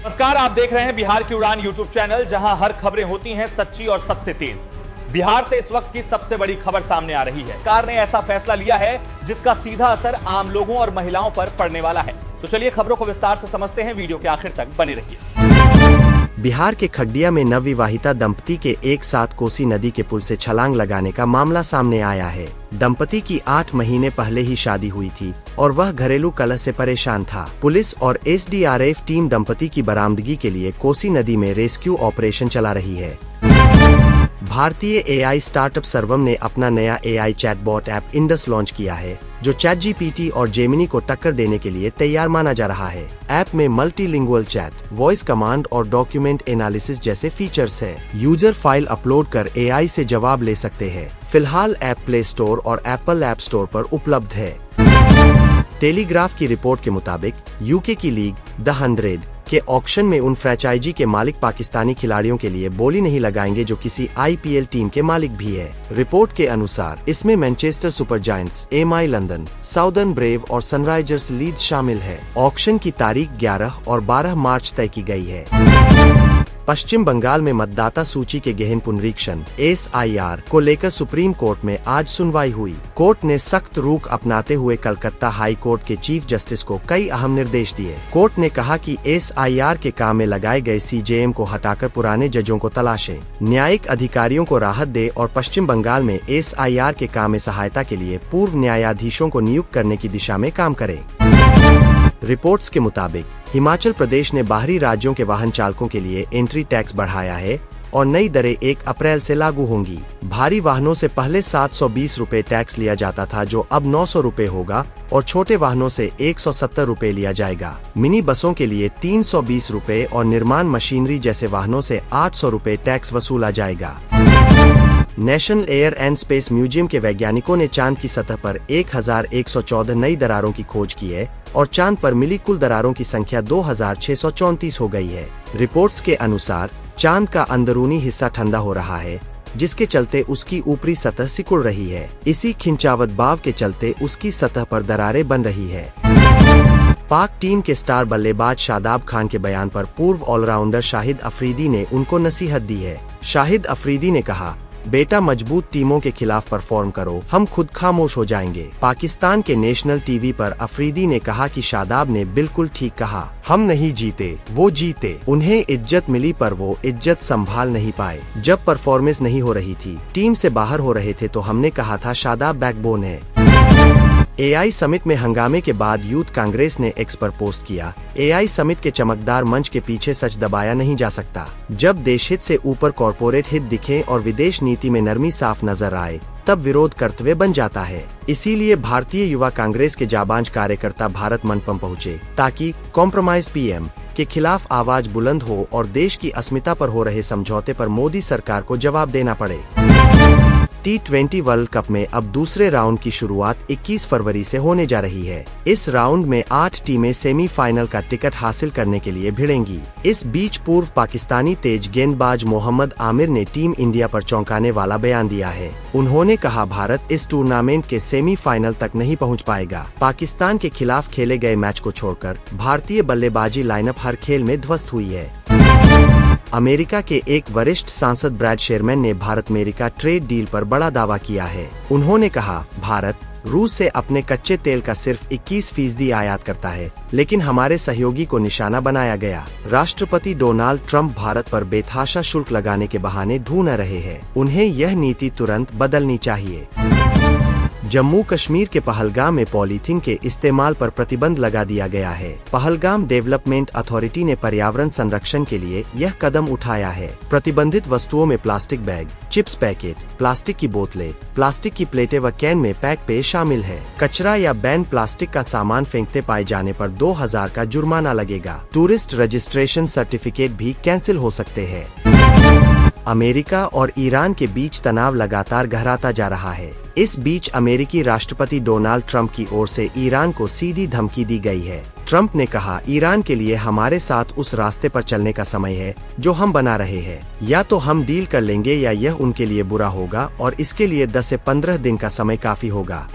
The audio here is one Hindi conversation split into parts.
नमस्कार, आप देख रहे हैं बिहार की उड़ान यूट्यूब चैनल, जहां हर खबरें होती हैं सच्ची और सबसे तेज। बिहार से इस वक्त की सबसे बड़ी खबर सामने आ रही है। सरकार ने ऐसा फैसला लिया है जिसका सीधा असर आम लोगों और महिलाओं पर पड़ने वाला है। तो चलिए खबरों को विस्तार से समझते हैं, वीडियो के आखिर तक बने रहिए। बिहार के खगड़िया में नवविवाहिता दंपति के एक साथ कोसी नदी के पुल से छलांग लगाने का मामला सामने आया है। दंपति की 8 महीने पहले ही शादी हुई थी और वह घरेलू कलह से परेशान था। पुलिस और एसडीआरएफ टीम दंपति की बरामदगी के लिए कोसी नदी में रेस्क्यू ऑपरेशन चला रही है। भारतीय एआई स्टार्टअप सर्वम ने अपना नया AI chatbot app Indus launch किया है, जो चैटजीपीटी और जेमिनी को टक्कर देने के लिए तैयार माना जा रहा है। ऐप में मल्टीलिंगुअल चैट, वॉइस कमांड और डॉक्यूमेंट एनालिसिस जैसे फीचर्स है। यूजर फाइल अपलोड कर एआई से जवाब ले सकते हैं। फिलहाल ऐप प्ले स्टोर और एप्पल ऐप स्टोर पर उपलब्ध है। टेलीग्राफ की रिपोर्ट के मुताबिक यूके की लीग द 100 के ऑक्शन में उन फ्रेंचाइजी के मालिक पाकिस्तानी खिलाड़ियों के लिए बोली नहीं लगाएंगे जो किसी आईपीएल टीम के मालिक भी है। रिपोर्ट के अनुसार इसमें Manchester super giants, MI London, southern brave और सनराइजर्स लीड्स शामिल है। ऑक्शन की तारीख 11 और 12 मार्च तय की गई है। पश्चिम बंगाल में मतदाता सूची के गहन पुनरीक्षण SIR को लेकर सुप्रीम कोर्ट में आज सुनवाई हुई। कोर्ट ने सख्त रुख अपनाते हुए कलकत्ता हाई कोर्ट के चीफ जस्टिस को कई अहम निर्देश दिए। कोर्ट ने कहा कि SIR के काम में लगाए गए CJM को हटाकर पुराने जजों को तलाशें, न्यायिक अधिकारियों को राहत दे और पश्चिम बंगाल में SIR के काम में सहायता के लिए पूर्व न्यायाधीशों को नियुक्त करने की दिशा में काम करे। रिपोर्ट्स के मुताबिक हिमाचल प्रदेश ने बाहरी राज्यों के वाहन चालकों के लिए एंट्री टैक्स बढ़ाया है और नई दरें 1 अप्रैल से लागू होंगी। भारी वाहनों से पहले 720 रुपए टैक्स लिया जाता था, जो अब 900 रुपए होगा और छोटे वाहनों से 170 रुपए लिया जाएगा। मिनी बसों के लिए 320 रुपए और निर्माण मशीनरी जैसे वाहनों से 800 रुपए टैक्स वसूला जाएगा। National air and space museum के वैज्ञानिकों ने चांद की सतह पर 1114 नई दरारों की खोज की है और चांद पर मिली कुल दरारों की संख्या 2634 हो गई है। रिपोर्ट्स के अनुसार चांद का अंदरूनी हिस्सा ठंडा हो रहा है, जिसके चलते उसकी ऊपरी सतह सिकुड़ रही है। इसी खिंचावत भाव के चलते उसकी सतह पर दरारें बन रही है। पाक टीम के स्टार बल्लेबाज शादाब खान के बयान पर पूर्व ऑलराउंडर शाहिद अफरीदी ने उनको नसीहत दी है। शाहिद अफरीदी ने कहा, बेटा मजबूत टीमों के खिलाफ परफॉर्म करो, हम खुद खामोश हो जाएंगे। पाकिस्तान के नेशनल टीवी पर अफरीदी ने कहा कि शादाब ने बिल्कुल ठीक कहा, हम नहीं जीते, वो जीते। उन्हें इज्जत मिली पर वो इज्जत संभाल नहीं पाए। जब परफॉर्मेंस नहीं हो रही थी, टीम से बाहर हो रहे थे, तो हमने कहा था शादाब बैकबोन है। एआई समिट में हंगामे के बाद यूथ कांग्रेस ने एक्स पर पोस्ट किया, एआई समिट के चमकदार मंच के पीछे सच दबाया नहीं जा सकता। जब देश हित से ऊपर कॉर्पोरेट हित दिखे और विदेश नीति में नरमी साफ नजर आए, तब विरोध कर्तव्य बन जाता है। इसीलिए भारतीय युवा कांग्रेस के जाबांज कार्यकर्ता भारत मंडपम पहुँचे, ताकि कॉम्प्रोमाइज PM के खिलाफ आवाज बुलंद हो और देश की अस्मिता पर हो रहे समझौते पर मोदी सरकार को जवाब देना पड़े। T20 वर्ल्ड कप में अब दूसरे राउंड की शुरुआत 21 फरवरी से होने जा रही है। इस राउंड में 8 टीमें सेमीफाइनल का टिकट हासिल करने के लिए भिड़ेंगी। इस बीच पूर्व पाकिस्तानी तेज गेंदबाज मोहम्मद आमिर ने टीम इंडिया पर चौंकाने वाला बयान दिया है। उन्होंने कहा, भारत इस टूर्नामेंट के सेमीफाइनल तक नहीं पहुंच पाएगा। पाकिस्तान के खिलाफ खेले गए मैच को छोड़कर भारतीय बल्लेबाजी लाइनअप हर खेल में ध्वस्त हुई है। अमेरिका के एक वरिष्ठ सांसद ब्रैड शेरमैन ने भारत अमेरिका ट्रेड डील पर बड़ा दावा किया है। उन्होंने कहा, भारत रूस से अपने कच्चे तेल का सिर्फ 21% आयात करता है, लेकिन हमारे सहयोगी को निशाना बनाया गया। राष्ट्रपति डोनाल्ड ट्रंप भारत पर बेतहाशा शुल्क लगाने के बहाने ढूंढ रहे हैं। उन्हें यह नीति तुरंत बदलनी चाहिए। जम्मू कश्मीर के पहलगाम में पॉलीथीन के इस्तेमाल पर प्रतिबंध लगा दिया गया है। पहलगाम डेवलपमेंट अथॉरिटी ने पर्यावरण संरक्षण के लिए यह कदम उठाया है। प्रतिबंधित वस्तुओं में plastic bag, chips packet, plastic की बोतलें, प्लास्टिक की प्लेटें व कैन में पैक पेय शामिल है। कचरा या बैन प्लास्टिक का सामान फेंकते पाए जाने पर 2000 का जुर्माना लगेगा। टूरिस्ट रजिस्ट्रेशन सर्टिफिकेट भी कैंसिल हो सकते हैं। अमेरिका और ईरान के बीच तनाव लगातार गहराता जा रहा है। इस बीच अमेरिकी राष्ट्रपति डोनाल्ड ट्रंप की ओर से ईरान को सीधी धमकी दी गई है। ट्रंप ने कहा, ईरान के लिए हमारे साथ उस रास्ते पर चलने का समय है जो हम बना रहे हैं। या तो हम डील कर लेंगे या यह उनके लिए बुरा होगा और इसके लिए 10 से 15 दिन का समय काफी होगा।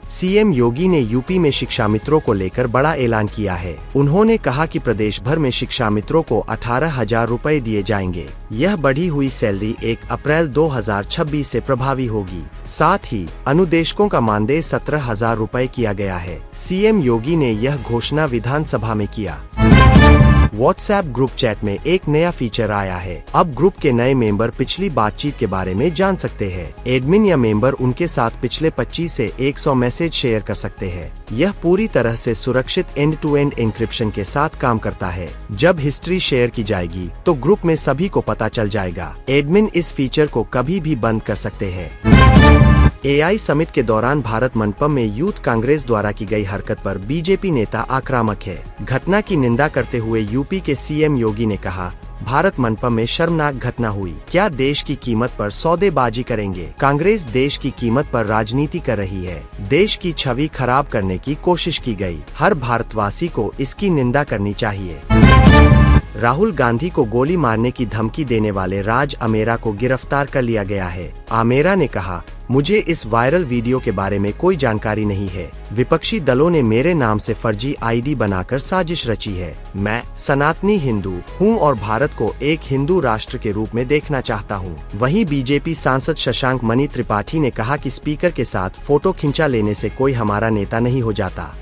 सीएम योगी ने यूपी में शिक्षा मित्रों को लेकर बड़ा ऐलान किया है। उन्होंने कहा कि प्रदेश भर में शिक्षा मित्रों को 18,000 रुपए दिए जाएंगे। यह बढ़ी हुई सैलरी 1 अप्रैल 2026 से प्रभावी होगी। साथ ही अनुदेशकों का मानदेय 17,000 रुपए किया गया है। सीएम योगी ने यह घोषणा विधानसभा में किया। व्हाट्सएप ग्रुप चैट में एक नया फीचर आया है। अब ग्रुप के नए मेंबर पिछली बातचीत के बारे में जान सकते हैं। एडमिन या मेंबर उनके साथ पिछले 25 से 100 मैसेज शेयर कर सकते हैं। यह पूरी तरह से सुरक्षित एंड टू एंड एन्क्रिप्शन के साथ काम करता है। जब हिस्ट्री शेयर की जाएगी तो ग्रुप में सभी को पता चल जाएगा। एडमिन इस फीचर को कभी भी बंद कर सकते हैं। एआई समिट के दौरान भारत मंडपम में यूथ कांग्रेस द्वारा की गई हरकत पर बीजेपी नेता आक्रामक है। घटना की निंदा करते हुए यूपी के सीएम योगी ने कहा, भारत मंडपम में शर्मनाक घटना हुई। क्या देश की कीमत पर सौदेबाजी करेंगे? कांग्रेस देश की कीमत पर राजनीति कर रही है। देश की छवि खराब करने की कोशिश की गई। हर भारतवासी को इसकी निंदा करनी चाहिए। राहुल गांधी को गोली मारने की धमकी देने वाले राज अमेरा को गिरफ्तार कर लिया गया है। अमेरा ने कहा, मुझे इस वायरल वीडियो के बारे में कोई जानकारी नहीं है। विपक्षी दलों ने मेरे नाम से फर्जी आईडी बनाकर साजिश रची है। मैं सनातनी हिंदू हूं और भारत को एक हिंदू राष्ट्र के रूप में देखना चाहता हूं। वहीं बीजेपी सांसद शशांक मणि त्रिपाठी ने कहा कि स्पीकर के साथ फोटो खिंचा लेने से कोई हमारा नेता नहीं हो जाता।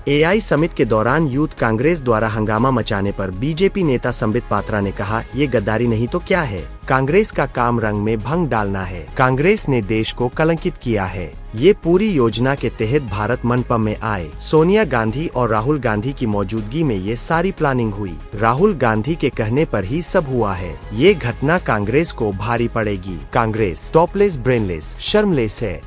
एआई समिट के दौरान यूथ कांग्रेस द्वारा हंगामा मचाने पर बीजेपी नेता संबित पात्रा ने कहा, ये गद्दारी नहीं तो क्या है? कांग्रेस का काम रंग में भंग डालना है। कांग्रेस ने देश को कलंकित किया है। ये पूरी योजना के तहत भारत मंडपम में आए। सोनिया गांधी और राहुल गांधी की मौजूदगी में ये सारी प्लानिंग हुई। राहुल गांधी के कहने पर ही सब हुआ है। ये घटना कांग्रेस को भारी पड़ेगी। कांग्रेस टॉपलेस, ब्रेनलेस, शर्मलेस है।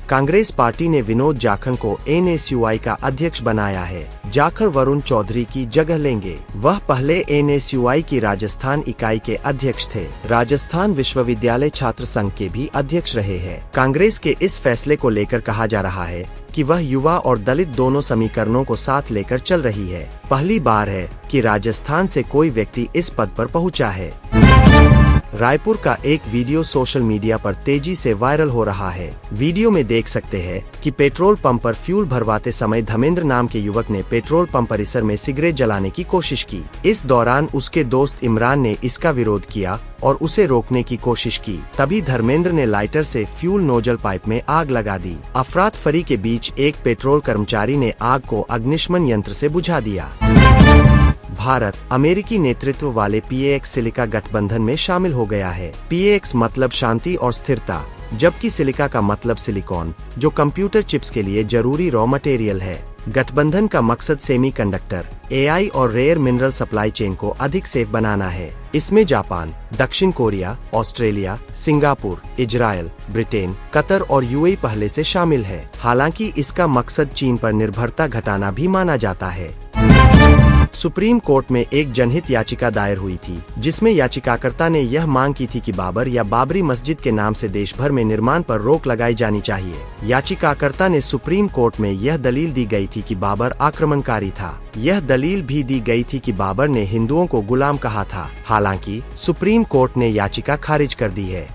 कांग्रेस पार्टी ने विनोद जाखड़ को एनएसयूआई का अध्यक्ष बनाया है। जाखड़ वरुण चौधरी की जगह लेंगे। वह पहले एनएसयूआई की राजस्थान इकाई के अध्यक्ष थे। राजस्थान विश्वविद्यालय छात्र संघ के भी अध्यक्ष रहे हैं। कांग्रेस के इस फैसले को लेकर कहा जा रहा है कि वह युवा और दलित दोनों समीकरणों को साथ लेकर चल रही है। पहली बार है कि राजस्थान से कोई व्यक्ति इस पद पर पहुंचा है। रायपुर का एक वीडियो सोशल मीडिया पर तेजी से वायरल हो रहा है। वीडियो में देख सकते हैं कि पेट्रोल पंप पर फ्यूल भरवाते समय धर्मेंद्र नाम के युवक ने पेट्रोल पंप परिसर में सिगरेट जलाने की कोशिश की। इस दौरान उसके दोस्त इमरान ने इसका विरोध किया और उसे रोकने की कोशिश की। तभी धर्मेंद्र ने लाइटर से फ्यूल नोजल पाइप में आग लगा दी। अफरातफरी के बीच एक पेट्रोल कर्मचारी ने आग को अग्निशमन यंत्र से बुझा दिया। भारत अमेरिकी नेतृत्व वाले PAX सिलिका गठबंधन में शामिल हो गया है। PAX मतलब शांति और स्थिरता, जबकि सिलिका का मतलब सिलिकॉन, जो कंप्यूटर चिप्स के लिए जरूरी रॉ मटेरियल है। गठबंधन का मकसद सेमीकंडक्टर, AI और रेयर मिनरल सप्लाई चेन को अधिक सेफ बनाना है। इसमें जापान, दक्षिण Korea, Australia, Singapore, Israel, Britain, Qatar और UAE पहले से शामिल है। हालांकि इसका मकसद चीन पर निर्भरता घटाना भी माना जाता है। सुप्रीम कोर्ट में एक जनहित याचिका दायर हुई थी, जिसमें याचिकाकर्ता ने यह मांग की थी कि बाबर या बाबरी मस्जिद के नाम से देश भर में निर्माण पर रोक लगाई जानी चाहिए। याचिकाकर्ता ने सुप्रीम कोर्ट में यह दलील दी गई थी कि बाबर आक्रमणकारी था। यह दलील भी दी गई थी कि बाबर ने हिंदुओं को गुलाम कहा था। हालांकि सुप्रीम कोर्ट ने याचिका खारिज कर दी है।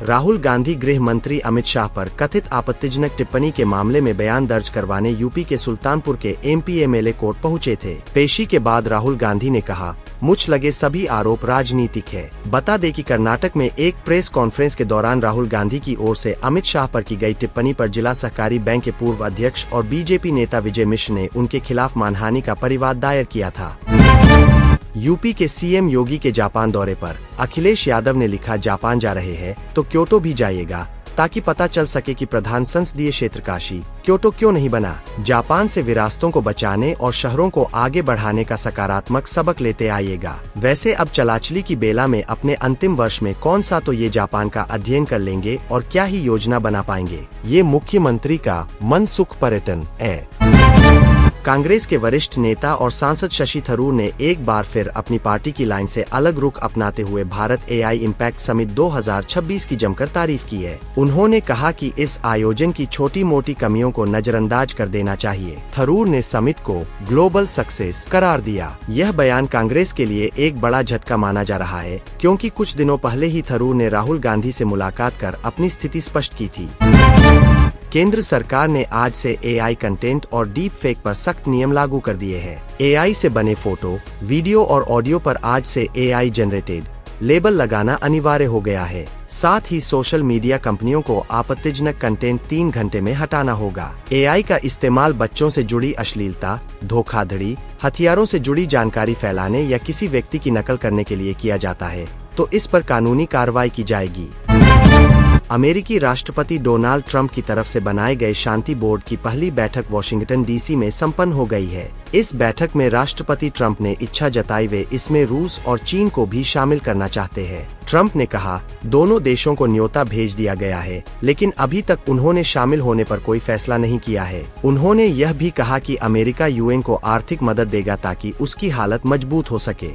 राहुल गांधी गृह मंत्री अमित शाह पर कथित आपत्तिजनक टिप्पणी के मामले में बयान दर्ज करवाने यूपी के सुल्तानपुर के MP MLA कोर्ट पहुंचे थे। पेशी के बाद राहुल गांधी ने कहा, मुझ लगे सभी आरोप राजनीतिक है। बता दें कि कर्नाटक में एक प्रेस कॉन्फ्रेंस के दौरान राहुल गांधी की ओर से अमित शाह पर की गई टिप्पणी पर जिला सहकारी बैंक के पूर्व अध्यक्ष और बीजेपी नेता विजय मिश्र ने उनके खिलाफ मानहानि का परिवाद दायर किया था। यूपी के सीएम योगी के जापान दौरे पर अखिलेश यादव ने लिखा, जापान जा रहे हैं तो क्योटो भी जाइएगा, ताकि पता चल सके कि प्रधान संसदीय क्षेत्र काशी क्योटो क्यों नहीं बना। जापान से विरासतों को बचाने और शहरों को आगे बढ़ाने का सकारात्मक सबक लेते आइएगा। वैसे अब चलाचली की बेला में अपने अंतिम वर्ष में कौन सा तो ये जापान का अध्ययन कर लेंगे और क्या ही योजना बना पाएंगे। ये मुख्यमंत्री का मनसुख पर्यटन है। कांग्रेस के वरिष्ठ नेता और सांसद शशि थरूर ने एक बार फिर अपनी पार्टी की लाइन से अलग रुख अपनाते हुए भारत AI इम्पैक्ट समिट 2026 की जमकर तारीफ की है। उन्होंने कहा कि इस आयोजन की छोटी मोटी कमियों को नजरअंदाज कर देना चाहिए। थरूर ने समिट को ग्लोबल सक्सेस करार दिया। यह बयान कांग्रेस के लिए एक बड़ा झटका माना जा रहा है, क्योंकि कुछ दिनों पहले ही थरूर ने राहुल गांधी से मुलाकात कर अपनी स्थिति स्पष्ट की थी। केंद्र सरकार ने आज से एआई कंटेंट और डीप फेक पर सख्त नियम लागू कर दिए हैं। एआई से बने फोटो, वीडियो और ऑडियो पर आज से एआई जनरेटेड लेबल लगाना अनिवार्य हो गया है। साथ ही सोशल मीडिया कंपनियों को आपत्तिजनक कंटेंट 3 घंटे में हटाना होगा। एआई का इस्तेमाल बच्चों से जुड़ी अश्लीलता, धोखाधड़ी, हथियारों से जुड़ी जानकारी फैलाने या किसी व्यक्ति की नकल करने के लिए किया जाता है, तो इस पर कानूनी कार्रवाई की जाएगी। अमेरिकी राष्ट्रपति डोनाल्ड ट्रंप की तरफ से बनाए गए शांति बोर्ड की पहली बैठक वाशिंगटन डीसी में संपन्न हो गई है। इस बैठक में राष्ट्रपति ट्रंप ने इच्छा जताई वे इसमें रूस और चीन को भी शामिल करना चाहते हैं। ट्रंप ने कहा, दोनों देशों को न्योता भेज दिया गया है, लेकिन अभी तक उन्होंने शामिल होने पर कोई फैसला नहीं किया है। उन्होंने यह भी कहा कि अमेरिका यूएन को आर्थिक मदद देगा ताकि उसकी हालत मजबूत हो सके।